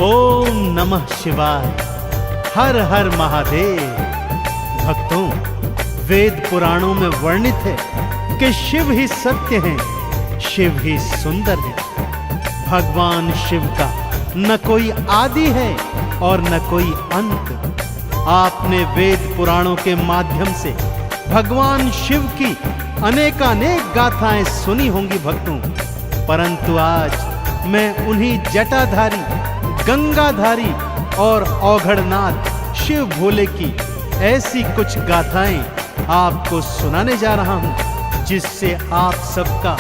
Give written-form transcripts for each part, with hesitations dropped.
ओम नमः शिवाय। हर हर महादेव। भक्तों, वेद पुराणों में वर्णित है कि शिव ही सत्य हैं, शिव ही सुंदर है। भगवान शिव का न कोई आदि है और न कोई अंत। आपने वेद पुराणों के माध्यम से भगवान शिव की अनेकानेक गाथाएं सुनी होंगी भक्तों, परंतु आज मैं उन्हीं जटाधारी, गंगाधारी और औघड़नाथ शिव भोले की ऐसी कुछ गाथाएं आपको सुनाने जा रहा हूं, जिससे आप सबका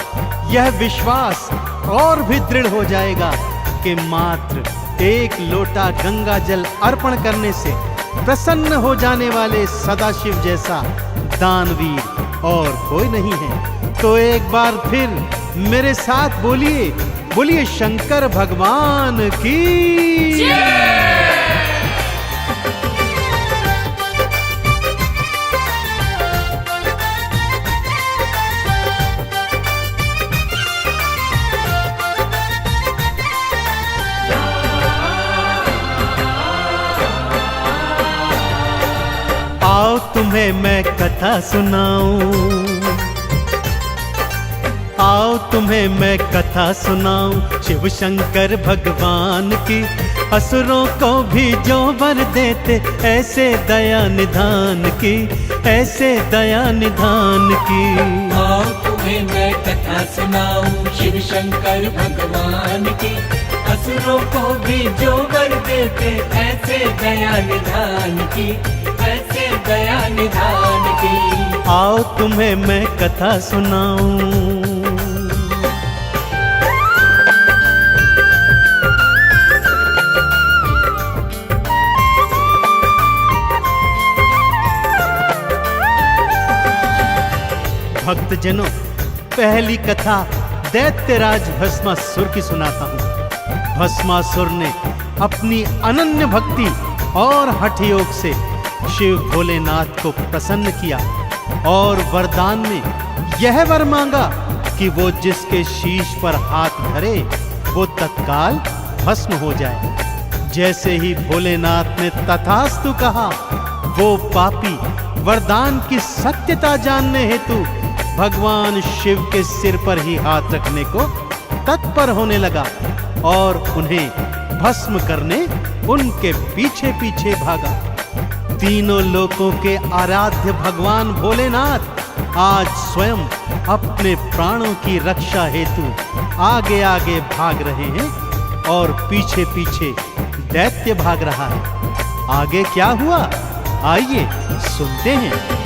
यह विश्वास और भी दृढ़ हो जाएगा कि मात्र एक लोटा गंगा जल अर्पण करने से प्रसन्न हो जाने वाले सदाशिव जैसा दानवीर और कोई नहीं है। तो एक बार फिर मेरे साथ बोलिए, बोलिए शंकर भगवान की। आओ तुम्हें मैं कथा सुनाऊं, आओ तुम्हें मैं कथा सुनाऊं शिव शंकर भगवान की। असुरों को भी जो वर देते ऐसे दया निधान की, ऐसे दया निधान की। आओ तुम्हें मैं कथा सुनाऊं शिव शंकर भगवान की। असुरों को भी जो वर देते ऐसे दया निधान की, ऐसे दया निधान की। आओ तुम्हें मैं कथा सुनाऊं। भक्तजनों, पहली कथा दैत्यराज भस्मासुर की सुनाता हूं। भस्मासुर ने अपनी अनन्य भक्ति और हठ योग से शिव भोलेनाथ को प्रसन्न किया और वरदान में यह वर मांगा कि वो जिसके शीश पर हाथ धरे वो तत्काल भस्म हो जाए। जैसे ही भोलेनाथ ने तथास्तु कहा, वो पापी वरदान की सत्यता जानने हेतु भगवान शिव के सिर पर ही हाथ रखने को तत्पर होने लगा और उन्हें भस्म करने उनके पीछे पीछे भागा। तीनों लोकों के आराध्य भगवान भोलेनाथ आज स्वयं अपने प्राणों की रक्षा हेतु आगे आगे भाग रहे हैं और पीछे पीछे दैत्य भाग रहा है। आगे क्या हुआ, आइए सुनते हैं।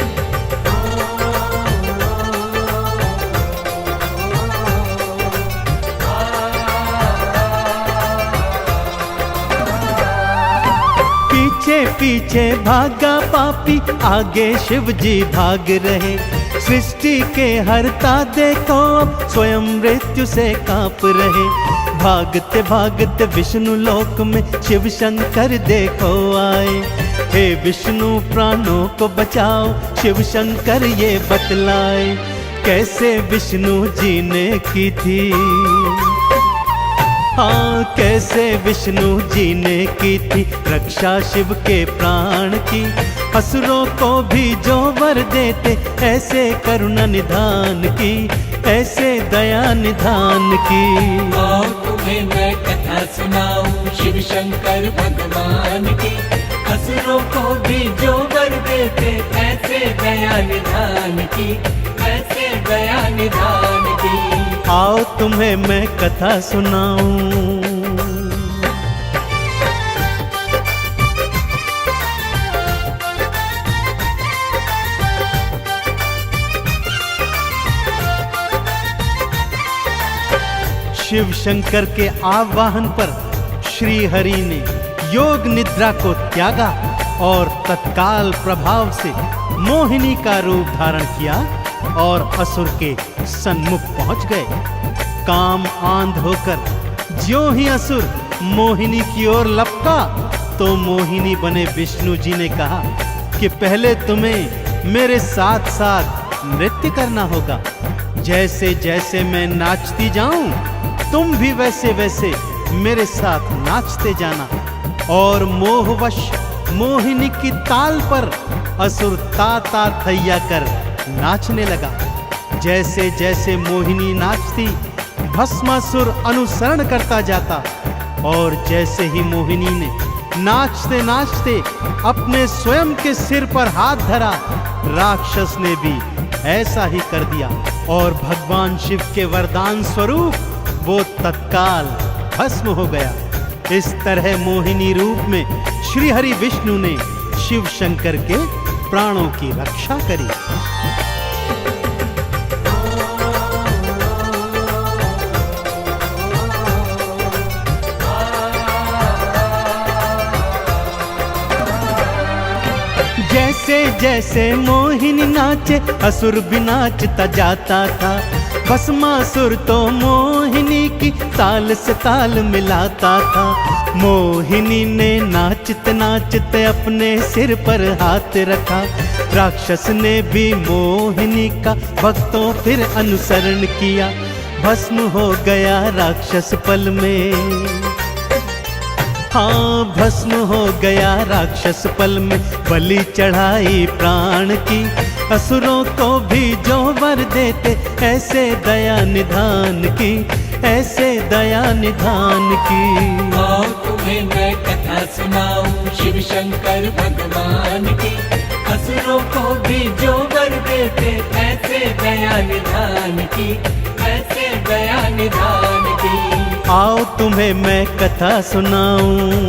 पीछे पीछे भागा पापी, आगे शिव जी भाग रहे। सृष्टि के हरता देखो अब स्वयं मृत्यु से कांप रहे। भागते भागते विष्णु लोक में शिव शंकर देखो आए। हे विष्णु प्राणों को बचाओ, शिव शंकर ये बतलाए। कैसे विष्णु जी ने की थी, हाँ कैसे विष्णु जी ने की थी रक्षा शिव के प्राण की। असुरों को भी जो वर देते ऐसे करुणा निधान की, ऐसे दया निधान की। आओ तुम्हें मैं कथा सुनाऊं शिव शंकर भगवान की। असुरों को भी जो वर देते ऐसे दया निधान की, ऐसे दया निधान की। आओ तुम्हें मैं कथा सुनाऊं। शिव शंकर के आवाहन पर श्री हरि ने योग निद्रा को त्यागा और तत्काल प्रभाव से मोहिनी का रूप धारण किया और असुर के सन्मुख पहुंच गए। काम आंध होकर ज्यों ही असुर मोहिनी की ओर लपका तो मोहिनी बने विष्णु जी ने कहा कि पहले तुम्हें मेरे साथ साथ नृत्य करना होगा। जैसे जैसे मैं नाचती जाऊं तुम भी वैसे वैसे मेरे साथ नाचते जाना। और मोहवश मोहिनी की ताल पर असुर ता थैया कर नाचने लगा। जैसे जैसे मोहिनी नाचती, भस्मासुर अनुसरण करता जाता। और जैसे ही मोहिनी ने नाचते नाचते अपने स्वयं के सिर पर हाथ धरा, राक्षस ने भी ऐसा ही कर दिया और भगवान शिव के वरदान स्वरूप वो तत्काल भस्म हो गया। इस तरह मोहिनी रूप में श्री हरि विष्णु ने शिव शंकर के प्राणों की रक्षा करी। जैसे जैसे मोहिनी नाचे, असुर भी नाचता जाता था। भस्मासुर तो मोहिनी की ताल से ताल मिलाता था। मोहिनी ने नाचते नाचते अपने सिर पर हाथ रखा। राक्षस ने भी मोहिनी का भक्तों फिर अनुसरण किया। भस्म हो गया राक्षस पल में। हाँ, भस्म हो गया राक्षस पल में। बलि चढ़ाई प्राण की, असुरों को भी जो वर देते, ऐसे दया निधान की, ऐसे दया निधान की। आओ तुम्हें मैं कथा सुनाऊं शिव शंकर भगवान की। असुरों को भी जो वर देते, ऐसे दया निधान की, ऐसे दया निधान की। आओ तुम्हें मैं कथा सुनाऊं।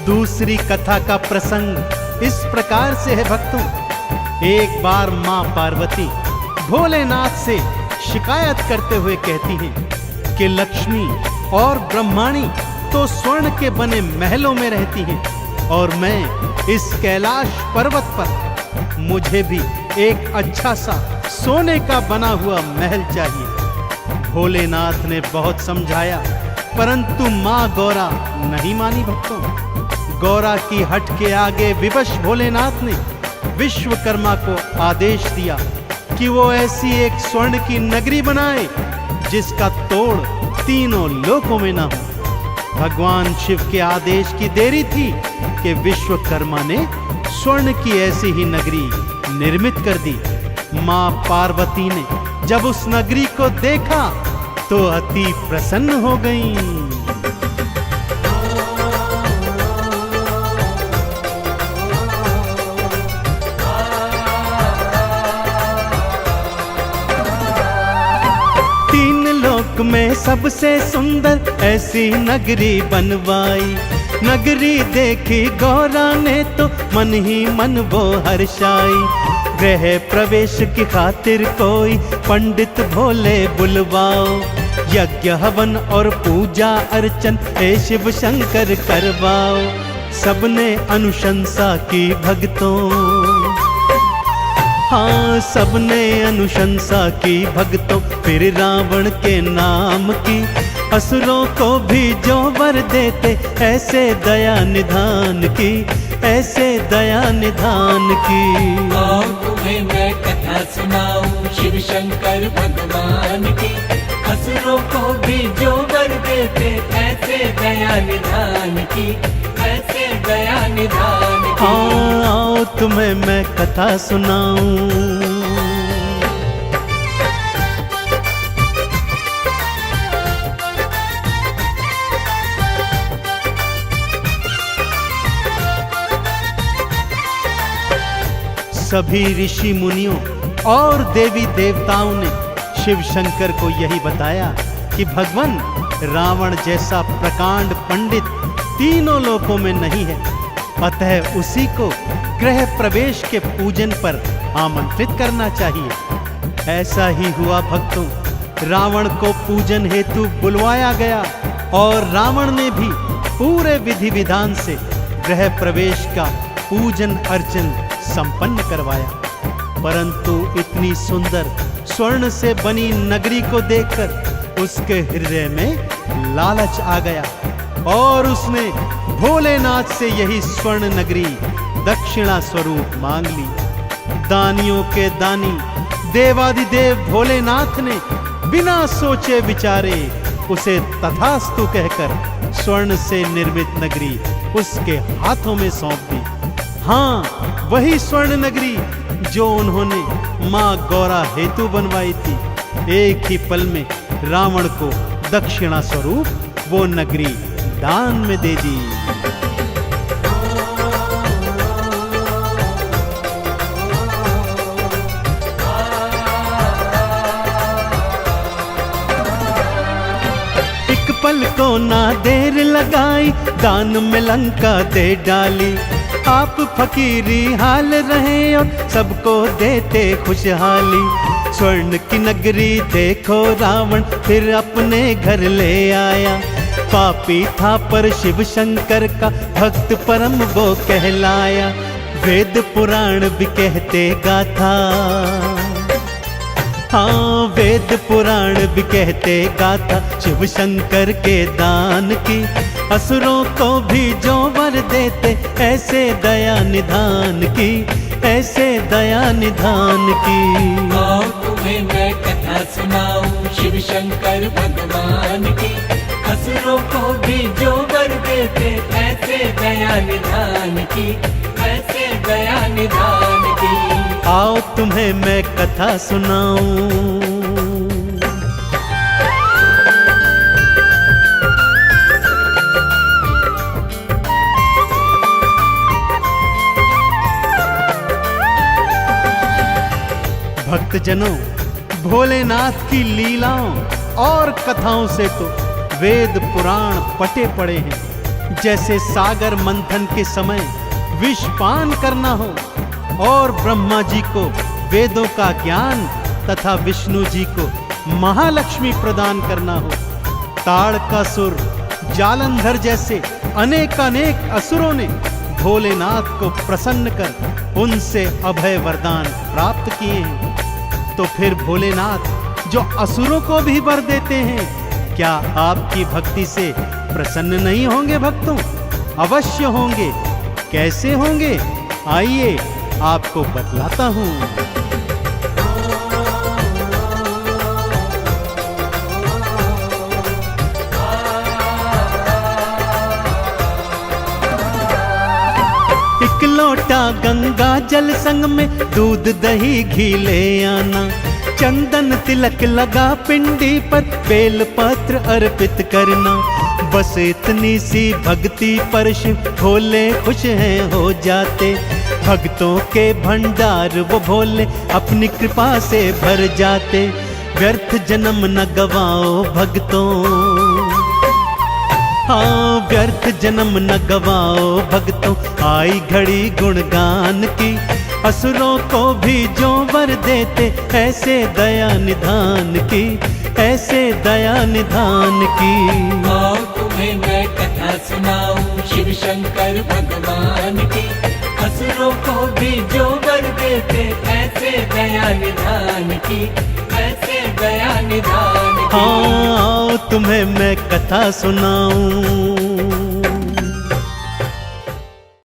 दूसरी कथा का प्रसंग इस प्रकार से है भक्तों। एक बार मां पार्वती भोलेनाथ से शिकायत करते हुए कहती हैं कि लक्ष्मी और ब्रह्माणी तो स्वर्ण के बने महलों में रहती हैं और मैं इस कैलाश पर्वत पर, मुझे भी एक अच्छा सा सोने का बना हुआ महल चाहिए। भोलेनाथ ने बहुत समझाया, परंतु मां गौरा नहीं मानी भक्तों। गौरा की हट के आगे विवश भोलेनाथ ने विश्वकर्मा को आदेश दिया कि वो ऐसी एक स्वर्ण की नगरी बनाए जिसका तोड़ तीनों लोकों में ना हो। भगवान शिव के आदेश की देरी थी कि विश्वकर्मा ने स्वर्ण की ऐसी ही नगरी निर्मित कर दी। मां पार्वती ने जब उस नगरी को देखा तो अति प्रसन्न हो गईं। में सबसे सुंदर ऐसी नगरी बनवाई। नगरी देखी गौरा ने तो मन ही मन वो हर्षाई। गृह प्रवेश की खातिर कोई पंडित भोले बुलवाओ। यज्ञ हवन और पूजा अर्चन हे शिव शंकर करवाओ। सबने अनुशंसा की भक्तों, हाँ सबने अनुशंसा की भक्तों। फिर रावण के नाम की, असुरों को भी जो वर देते, ऐसे दया निधान की, ऐसे दया निधान की। आओ तुम्हें मैं कथा सुनाऊं शिव शंकर भगवान की। असुरों को भी जो वर देते, ऐसे दया निधान की, ऐसे दया निधान की। आओ तुम्हें मैं कथा सुनाऊं। सभी ऋषि मुनियों और देवी देवताओं ने शिव शंकर को यही बताया कि भगवान रावण जैसा प्रकांड पंडित तीनों लोकों में नहीं है, अतः उसी को गृह प्रवेश के पूजन पर आमंत्रित करना चाहिए। ऐसा ही हुआ भक्तों। रावण को पूजन हेतु बुलवाया गया और रावण ने भी पूरे विधि विधान से गृह प्रवेश का पूजन अर्चन संपन्न करवाया। परंतु इतनी सुंदर स्वर्ण से बनी नगरी को देखकर उसके हृदय में लालच आ गया और उसने भोलेनाथ से यही स्वर्ण नगरी दक्षिणा स्वरूप मांग ली। दानियों के दानी देवादिदेव भोलेनाथ ने बिना सोचे विचारे उसे तथास्तु कहकर स्वर्ण से निर्मित नगरी उसके हाथों में सौंप दी। हाँ, वही स्वर्ण नगरी जो उन्होंने मां गौरा हेतु बनवाई थी। एक ही पल में रावण को दक्षिणा स्वरूप वो नगरी दान में दे दी। एक पल को ना देर लगाई, दान में लंका दे डाली। आप फकीरी हाल रहे और सबको देते खुशहाली। स्वर्ण की नगरी देखो रावण फिर अपने घर ले आया। पापी था पर शिव शंकर का भक्त परम वो कहलाया। वेद पुराण भी कहते गाथा, हाँ वेद पुराण भी कहते गाथा शिव शंकर के दान की। असुरों को भी जो वर देते ऐसे दया निधान की, ऐसे दया निधान की। आओ तुम्हें मैं कथा सुनाऊं शिव शंकर भगवान की। असुरों को भी जो वर देते ऐसे दया निधान की, ऐसे दया निधान की। आओ तुम्हें मैं कथा सुनाऊं। भक्तजनों, भोलेनाथ की लीलाओं और कथाओं से तो वेद पुराण पटे पड़े हैं। जैसे सागर मंथन के समय विषपान करना हो और ब्रह्मा जी को वेदों का ज्ञान तथा विष्णु जी को महालक्ष्मी प्रदान करना हो। ताड़कासुर, जालंधर जैसे अनेकानेक असुरों ने भोलेनाथ को प्रसन्न कर उनसे अभय वरदान प्राप्त किए हैं। तो फिर भोलेनाथ जो असुरों को भी वर देते हैं, क्या आपकी भक्ति से प्रसन्न नहीं होंगे भक्तों? अवश्य होंगे। कैसे होंगे? आइए आपको बतलाता हूं। एक लोटा गंगा जल संग में दूध दही घी ले आना। चंदन तिलक लगा पिंडी पर बेल पत्र अर्पित करना। बस इतनी सी भक्ति पर शिव भोले खुश हैं हो जाते। भक्तों के भंडार वो भोले अपनी कृपा से भर जाते। व्यर्थ जन्म न गवाओ भक्तों, हाँ व्यर्थ जन्म न गवाओ भक्तों। आई घड़ी गुणगान की। असुरों को भी जो वर देते ऐसे दया निधान की, ऐसे दया निधान की। आओ तुम्हें मैं कथा सुनाऊं शिव शंकर भगवान की। असुरों को भी जो वर देते ऐसे दया निधान की, ऐसे दया निधान की। हाँ, तुम्हें मैं कथा सुनाऊं।